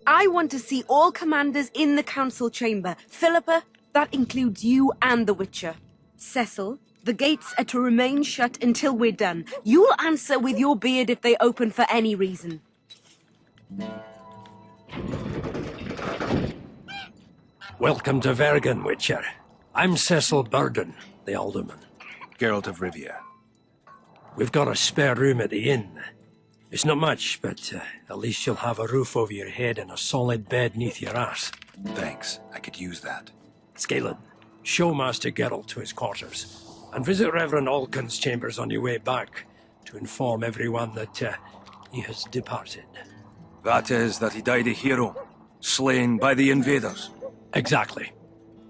I want to see all commanders in the council chamber. Philippa, that includes you and the Witcher. Cecil, the gates are to remain shut until we're done. You'll answer with your beard if they open for any reason. Welcome to Vergen, Witcher. I'm Cecil Burden, the Alderman. Geralt of Rivia. We've got a spare room at the inn. It's not much, but at least you'll have a roof over your head and a solid bed neath your ass. Thanks, I could use that. Scalen, show Master Geralt to his quarters, and visit Reverend Alcon's chambers on your way back to inform everyone that he has departed. That is, that he died a hero, slain by the invaders. Exactly.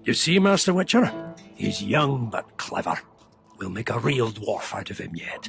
You see, Master Witcher? He's young but clever. We'll make a real dwarf out of him yet.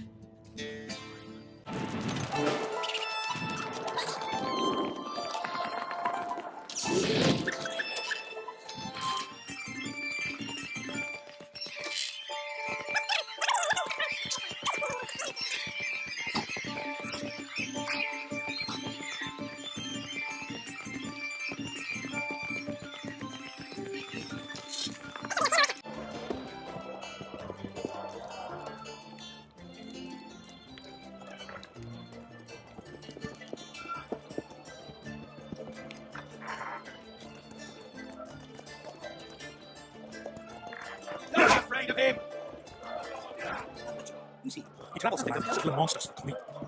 You see, he travels to such little monsters.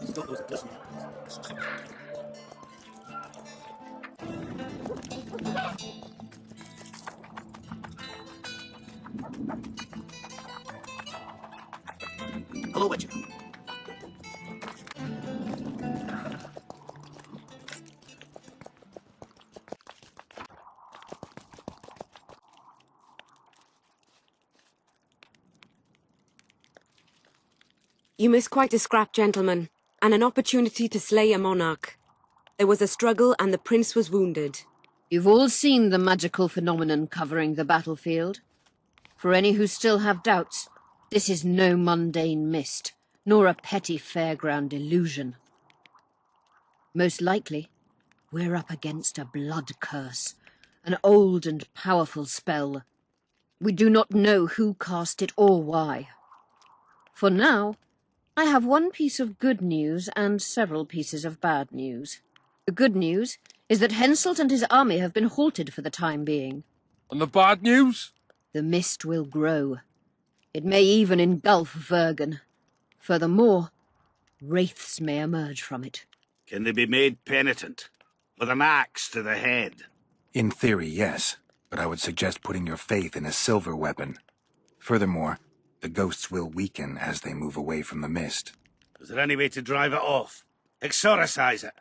He's got those glistening. Hello, Witcher. You missed quite a scrap, gentlemen, and an opportunity to slay a monarch. There was a struggle and the prince was wounded. You've all seen the magical phenomenon covering the battlefield. For any who still have doubts, this is no mundane mist, nor a petty fairground illusion. Most likely, we're up against a blood curse, an old and powerful spell. We do not know who cast it or why. For now, I have one piece of good news and several pieces of bad news. The good news is that Henselt and his army have been halted for the time being. And the bad news? The mist will grow. It may even engulf Vergen. Furthermore, wraiths may emerge from it. Can they be made penitent? With an axe to the head? In theory, yes, but I would suggest putting your faith in a silver weapon. Furthermore, the ghosts will weaken as they move away from the mist. Is there any way to drive it off? Exorcise it?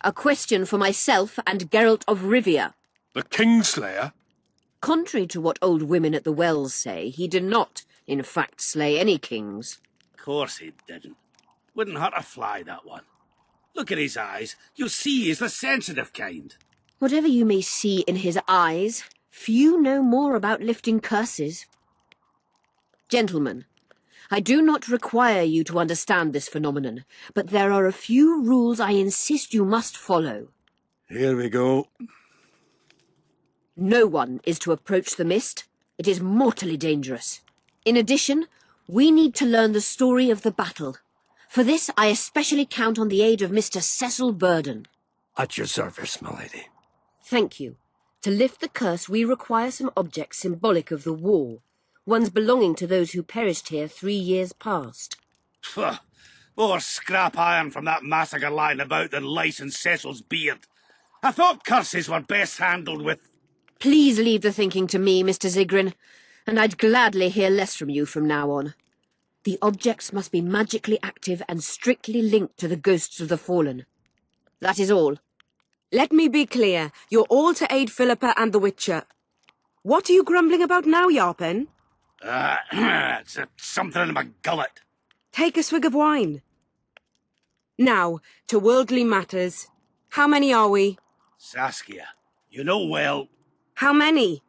A question for myself and Geralt of Rivia. The Kingslayer? Contrary to what old women at the wells say, he did not, in fact, slay any kings. Of course he didn't. Wouldn't hurt a fly, that one. Look at his eyes. You'll see he's the sensitive kind. Whatever you may see in his eyes, few know more about lifting curses. Gentlemen, I do not require you to understand this phenomenon, but there are a few rules I insist you must follow. Here we go. No one is to approach the mist. It is mortally dangerous. In addition, we need to learn the story of the battle. For this, I especially count on the aid of Mr. Cecil Burden. At your service, my lady. Thank you. To lift the curse, we require some objects symbolic of the war. Ones belonging to those who perished here 3 years past. Pfft, more scrap iron from that massacre lying about than lice in Cecil's beard. I thought curses were best handled with... Please leave the thinking to me, Mr. Zigrin, and I'd gladly hear less from you from now on. The objects must be magically active and strictly linked to the ghosts of the fallen. That is all. Let me be clear. You're all to aid Philippa and the Witcher. What are you grumbling about now, Yarpen? It's something in my gullet. Take a swig of wine. Now, to worldly matters. How many are we? Saskia, you know well... How many?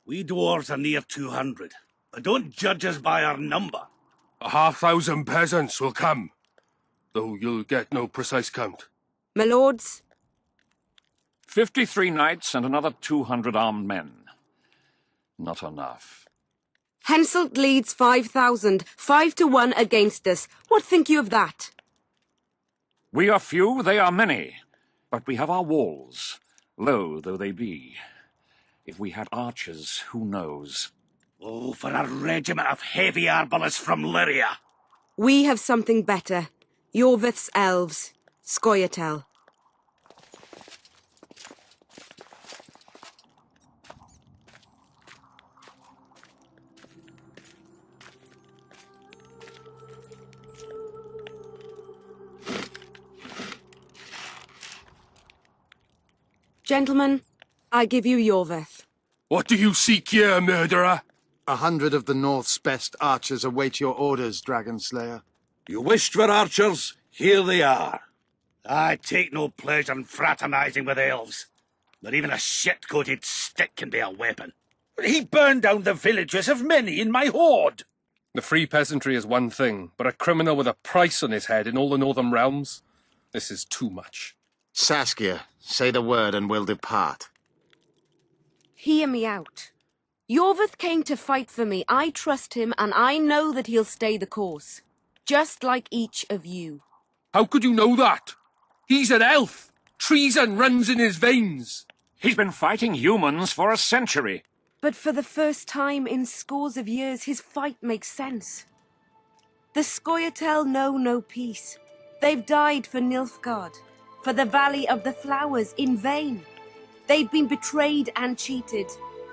We dwarves are near 200, but don't judge us by our number. 1,000 peasants will come, though you'll get no precise count. My lords, 53 knights and another 200 armed men. Not enough. Henselt leads 5,000, 5-1 against us. What think you of that? We are few, they are many. But we have our walls, low though they be. If we had archers, who knows? Oh, for a regiment of heavy arbalists from Lyria. We have something better. Yorvith's elves. Scoia'tael. Gentlemen, I give you Yorvith. What do you seek here, murderer? 100 of the North's best archers await your orders, Dragon Slayer. You wished for archers? Here they are. I take no pleasure in fraternizing with elves. But even a shit-coated stick can be a weapon. He burned down the villages of many in my horde. The free peasantry is one thing, but a criminal with a price on his head in all the Northern realms? This is too much. Saskia, say the word and we'll depart. Hear me out. Yorvith came to fight for me. I trust him, and I know that he'll stay the course. Just like each of you. How could you know that? He's an elf. Treason runs in his veins. He's been fighting humans for a century. But for the first time in scores of years, his fight makes sense. The Scoia'tael know no peace. They've died for Nilfgaard, for the Valley of the Flowers, in vain. They've been betrayed and cheated.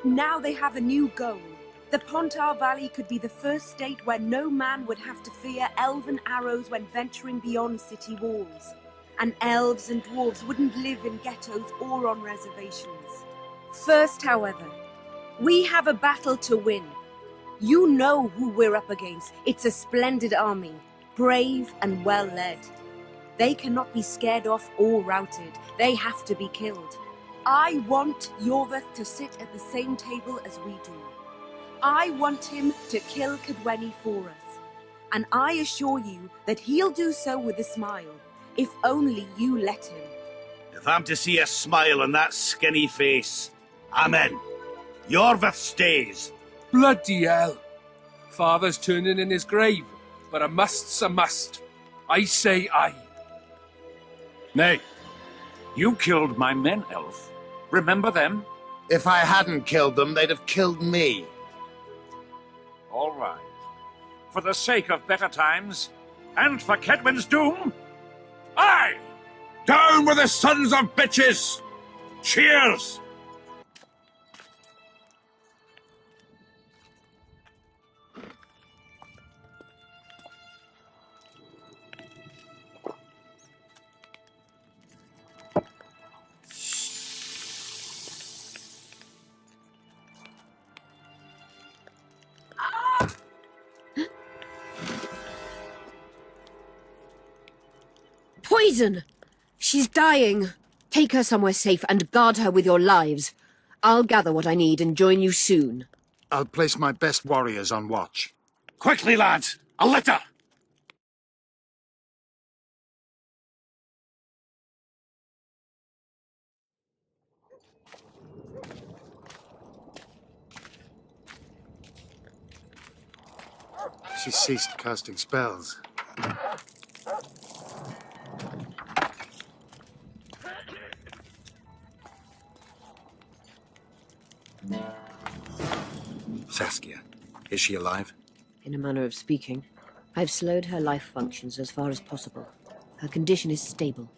Now they have a new goal. The Pontar Valley could be the first state where no man would have to fear elven arrows when venturing beyond city walls. And elves and dwarves wouldn't live in ghettos or on reservations. First, however, we have a battle to win. You know who we're up against. It's a splendid army, brave and well led. They cannot be scared off or routed. They have to be killed. I want Yorvith to sit at the same table as we do. I want him to kill Cadweni for us. And I assure you that he'll do so with a smile, if only you let him. If I'm to see a smile on that skinny face, I'm in. Yorvith stays. Bloody hell. Father's turning in his grave, but a must's a must. I say aye. Nay, you killed my men, elf. Remember them? If I hadn't killed them, they'd have killed me. All right. For the sake of better times, and for Kedwen's doom, aye! Down with the sons of bitches! Cheers! Poison! She's dying. Take her somewhere safe and guard her with your lives. I'll gather what I need and join you soon. I'll place my best warriors on watch. Quickly, lads! A litter! She ceased casting spells. Saskia, is she alive? In a manner of speaking, I've slowed her life functions as far as possible. Her condition is stable.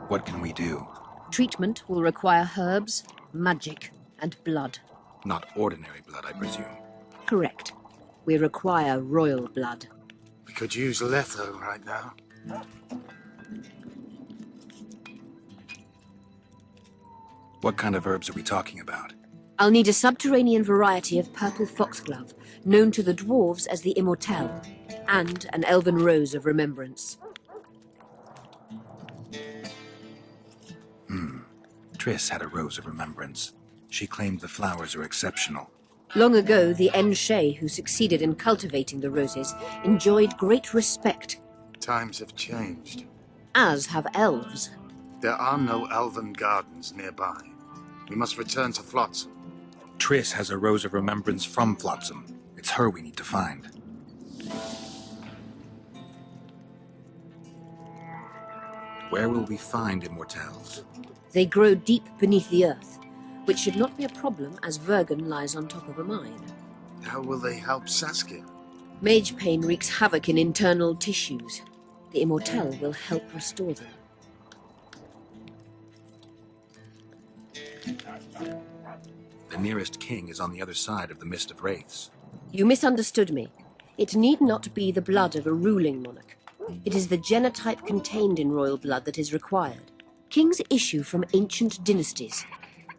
What can we do? Treatment will require herbs, magic, and blood. Not ordinary blood, I presume. Correct. We require royal blood. We could use Letho right now. What kind of herbs are we talking about? I'll need a subterranean variety of purple foxglove, known to the dwarves as the Immortelle, and an elven rose of remembrance. Triss had a rose of remembrance. She claimed the flowers are exceptional. Long ago, the Enshe, who succeeded in cultivating the roses, enjoyed great respect, Times have changed. as have elves. There are no elven gardens nearby. We must return to Flotsam. Triss has a Rose of Remembrance from Flotsam. It's her we need to find. Where will we find immortelles? They grow deep beneath the earth, which should not be a problem as Vergen lies on top of a mine. How will they help Saskia? Mage pain wreaks havoc in internal tissues. The immortelle will help restore them. The nearest king is on the other side of the Mist of Wraiths. You misunderstood me. It need not be the blood of a ruling monarch. It is the genotype contained in royal blood that is required. Kings issue from ancient dynasties.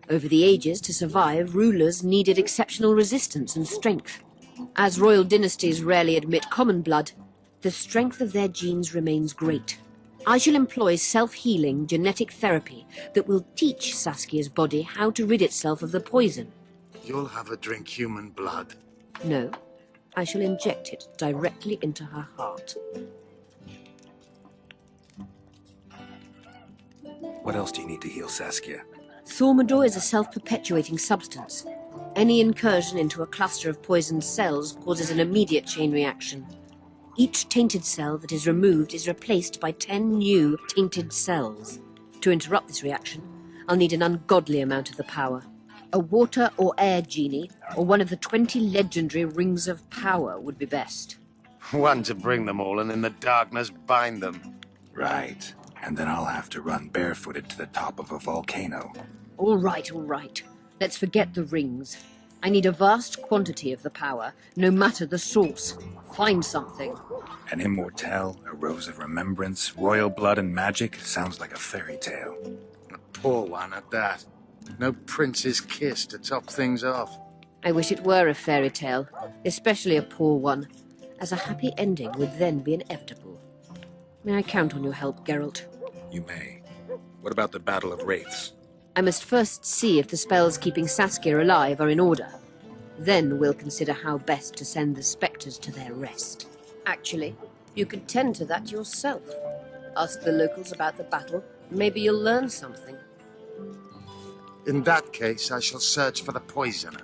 Over the ages, to survive, rulers needed exceptional resistance and strength. As royal dynasties rarely admit common blood, the strength of their genes remains great. I shall employ self-healing genetic therapy that will teach Saskia's body how to rid itself of the poison. You'll have her drink human blood. No, I shall inject it directly into her heart. What else do you need to heal Saskia? Thaumadour is a self-perpetuating substance. Any incursion into a cluster of poisoned cells causes an immediate chain reaction. Each tainted cell that is removed is replaced by 10 new tainted cells. To interrupt this reaction, I'll need an ungodly amount of the power. A water or air genie, or one of the 20 legendary rings of power would be best. One to bring them all and in the darkness bind them. Right. And then I'll have to run barefooted to the top of a volcano. All right, all right. Let's forget the rings. I need a vast quantity of the power, no matter the source. Find something. An immortelle, a Rose of Remembrance, royal blood and magic sounds like a fairy tale. A poor one at that. No prince's kiss to top things off. I wish it were a fairy tale, especially a poor one, as a happy ending would then be inevitable. May I count on your help, Geralt? You may. What about the Battle of Wraiths? I must first see if the spells keeping Saskia alive are in order. Then we'll consider how best to send the spectres to their rest. Actually, you could tend to that yourself. Ask the locals about the battle. Maybe you'll learn something. In that case, I shall search for the poisoner.